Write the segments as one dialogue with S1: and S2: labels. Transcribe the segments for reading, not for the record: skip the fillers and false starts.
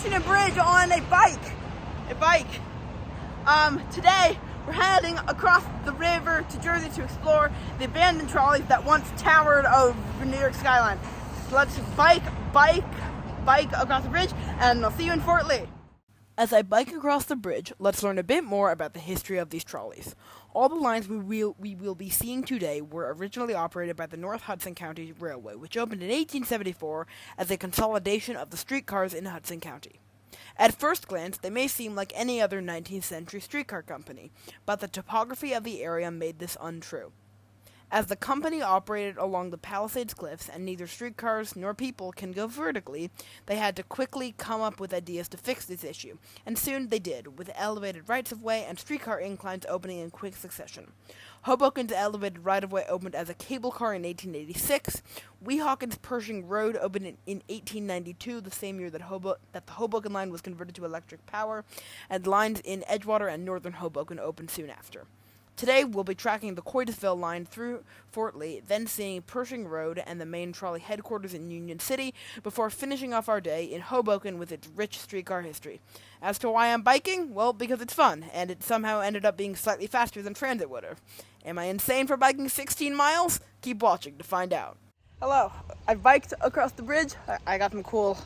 S1: crossing a bridge on a bike. Today we're heading across the river to Jersey to explore the abandoned trolleys that once towered over New York skyline. So let's bike across the bridge, and I'll see you in Fort Lee. As I bike across the bridge, let's learn a bit more about the history of these trolleys. All the lines we will be seeing today were originally operated by the North Hudson County Railway, which opened in 1874 as a consolidation of the streetcars in Hudson County. At first glance, they may seem like any other 19th century streetcar company, but the topography of the area made this untrue. As the company operated along the Palisades cliffs and neither streetcars nor people can go vertically, they had to quickly come up with ideas to fix this issue, and soon they did, with elevated rights-of-way and streetcar inclines opening in quick succession. Hoboken's elevated right-of-way opened as a cable car in 1886. Weehawken's Pershing Road opened in 1892, the same year that the Hoboken Line was converted to electric power, and lines in Edgewater and northern Hoboken opened soon after. Today, we'll be tracking the Coytesville Line through Fort Lee, then seeing Pershing Road and the main trolley headquarters in Union City, before finishing off our day in Hoboken with its rich streetcar history. As to why I'm biking? Well, because it's fun, and it somehow ended up being slightly faster than transit would have. Am I insane for biking 16 miles? Keep watching to find out. Hello, I biked across the bridge. I got some cool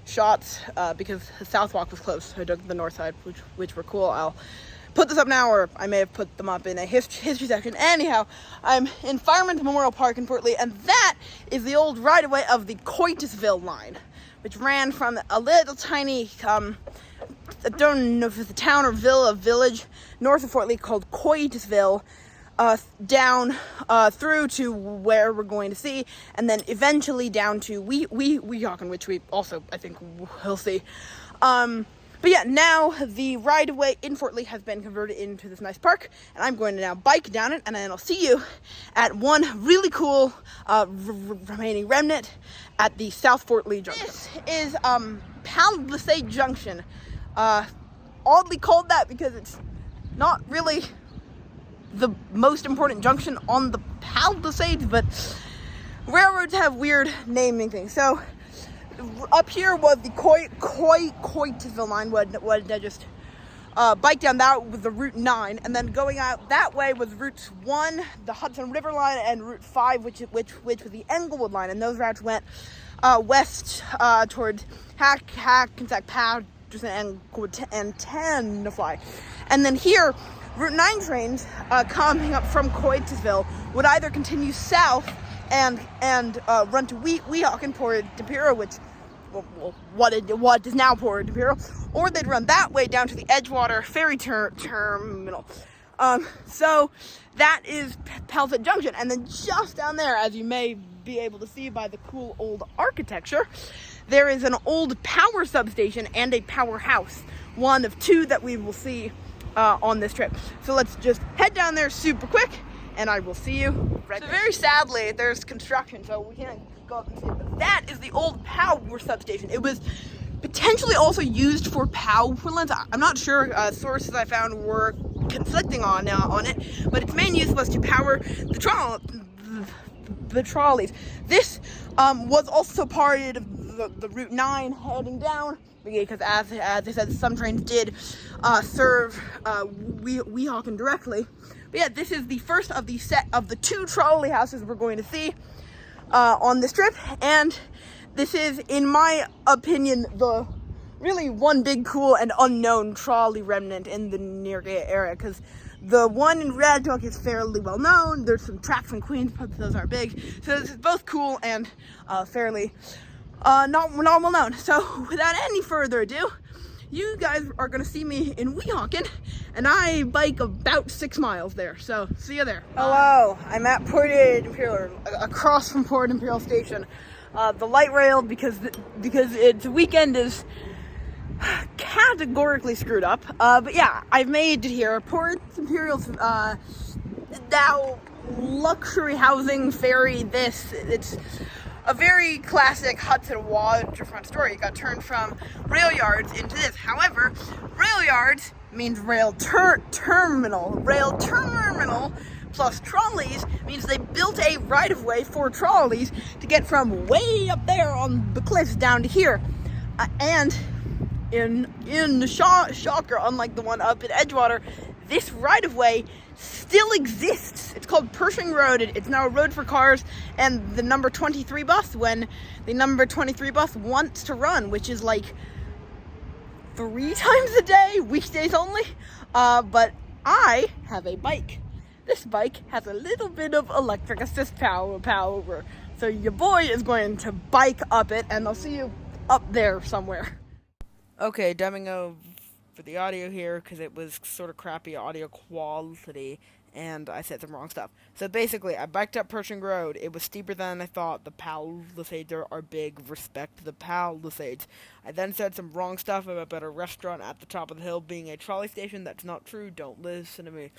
S1: shots because the South Walk was closed, so I took the north side, which were cool. I'll put this up now, or I may have put them up in a history section. Anyhow, I'm in Fireman's Memorial Park in Fort Lee, and that is the old right-of-way of the Coytesville Line, which ran from a little tiny, I don't know if it's a town or village north of Fort Lee called Coytesville, down through to where we're going to see, and then eventually down to Weehawken, which we also, I think, will see. But yeah, now the right-of-way in Fort Lee has been converted into this nice park, and I'm going to now bike down it, and then I'll see you at one really cool remaining remnant at the South Fort Lee Junction. This is Palisade Junction. Oddly called that because it's not really the most important junction on the Palisades, but railroads have weird naming things. So up here was the Coytesville Line, what I just bike down that with the Route 9, and then going out that way was Route 1, the Hudson River Line, and Route 5, which was the Englewood Line, and those routes went west towards Hackensack, Patterson, and Tenafly. And then here, Route 9 trains coming up from Coytesville would either continue south and run to Weehawken, Port Imperial, which what is now Port Imperial, or they'd run that way down to the Edgewater ferry terminal. So that is Palisade Junction, and then just down there, as you may be able to see by the cool old architecture, there is an old power substation and a powerhouse, one of two that we will see on this trip. So let's just head down there super quick, and I will see you right there. So very sadly, there's construction, so we can't go up and see it. But that is the old power substation. It was potentially also used for power lines. I'm not sure. Sources I found were conflicting on it, but its main use was to power the trolleys. This was also part of the Route 9 heading down, because as I said, some trains did serve Weehawken directly. But yeah, this is the first of the set of the two trolley houses we're going to see on this trip, and this is, in my opinion, the really one big cool and unknown trolley remnant in the New York area, because the one in Red Hook is fairly well known. There's some tracks in Queens, but those aren't big. So this is both cool and fairly not well known. So without any further ado, you guys are going to see me in Weehawken, and I bike about 6 miles there, so see you there. Hello, I'm at Port Imperial, across from Port Imperial Station. The light rail, because its weekend is categorically screwed up, but yeah, I've made it here. Port Imperial's now luxury housing ferry. It's a very classic Hudson waterfront story. It got turned from rail yards into this. However, rail yards means rail terminal. Rail terminal plus trolleys means they built a right-of-way for trolleys to get from way up there on the cliffs down to here. And in the shocker, unlike the one up in Edgewater, this right-of-way still exists. It's called Pershing Road. It's now a road for cars and the number 23 bus when the number 23 bus wants to run, which is like 3 times a day, weekdays only. But I have a bike. This bike has a little bit of electric assist power. So your boy is going to bike up it, and I'll see you up there somewhere. Okay, dumbing for the audio here because it was sort of crappy audio quality and I said some wrong stuff. So basically, I biked up Pershing Road. It was steeper than I thought. The Palisades are big. Respect the Palisades. I then said some wrong stuff about a restaurant at the top of the hill being a trolley station. That's not true. Don't listen to me.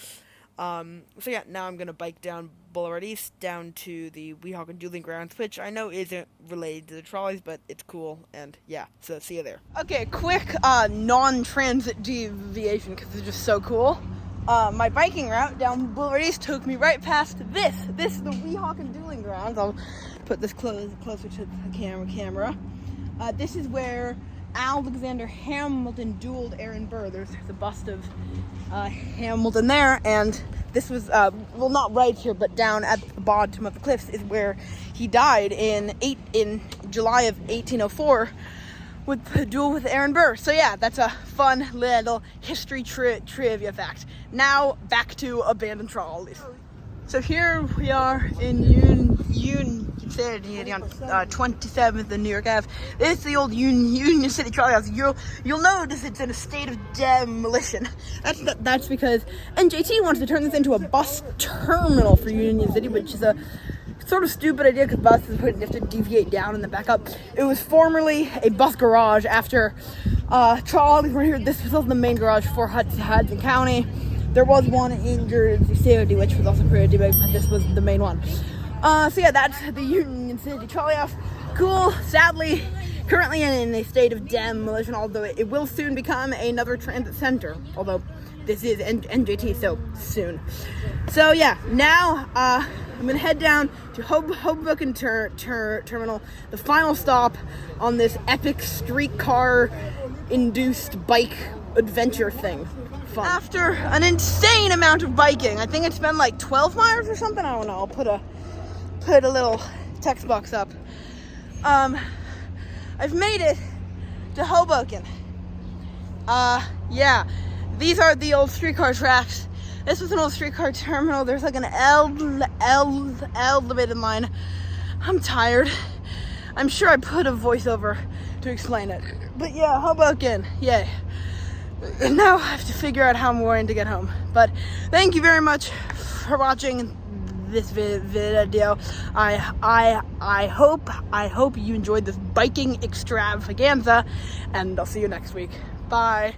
S1: So yeah, now I'm going to bike down Boulevard East down to the Weehawken Dueling grounds, which I know isn't related to the trolleys, but it's cool, and yeah, so see you there. Okay, quick non-transit deviation, because it's just so cool. My biking route down Boulevard East took me right past this is the Weehawken Dueling grounds. I'll put this closer to the camera. This is where Alexander Hamilton dueled Aaron Burr. There's the bust of Hamilton there, and this was well, not right here, but down at the bottom of the cliffs is where he died in July of 1804 with the duel with Aaron Burr. So yeah, that's a fun little history trivia fact. Now back to abandoned trolleys. So here we are in Union City on 27th and New York Ave. This is the old Union City Trolleyhouse. You'll notice it's in a state of demolition. That's because NJT wants to turn this into a bus terminal for Union City, which is a sort of stupid idea because buses would have to deviate down and then back up. It was formerly a bus garage after trolleys were here. This was also the main garage for Hudson County. There was one in Jersey City, which was also pretty big, but this was the main one. So yeah, that's the Union City Trolleyhouse. Cool. Sadly, currently in a state of demolition, although it will soon become another transit center. Although this is NJT, so soon. So yeah, now I'm gonna head down to Hoboken Terminal, the final stop on this epic streetcar-induced bike adventure thing. Fun. After an insane amount of biking, I think it's been like 12 miles or something. I don't know. I'll put a little text box up. I've made it to Hoboken. Yeah, these are the old streetcar tracks. This was an old streetcar terminal. There's like an elevated line. I'm tired. I'm sure I put a voiceover to explain it. But yeah, Hoboken, yay. Now I have to figure out how I'm going to get home. But thank you very much for watching this video. I hope you enjoyed this biking extravaganza, and I'll see you next week. Bye.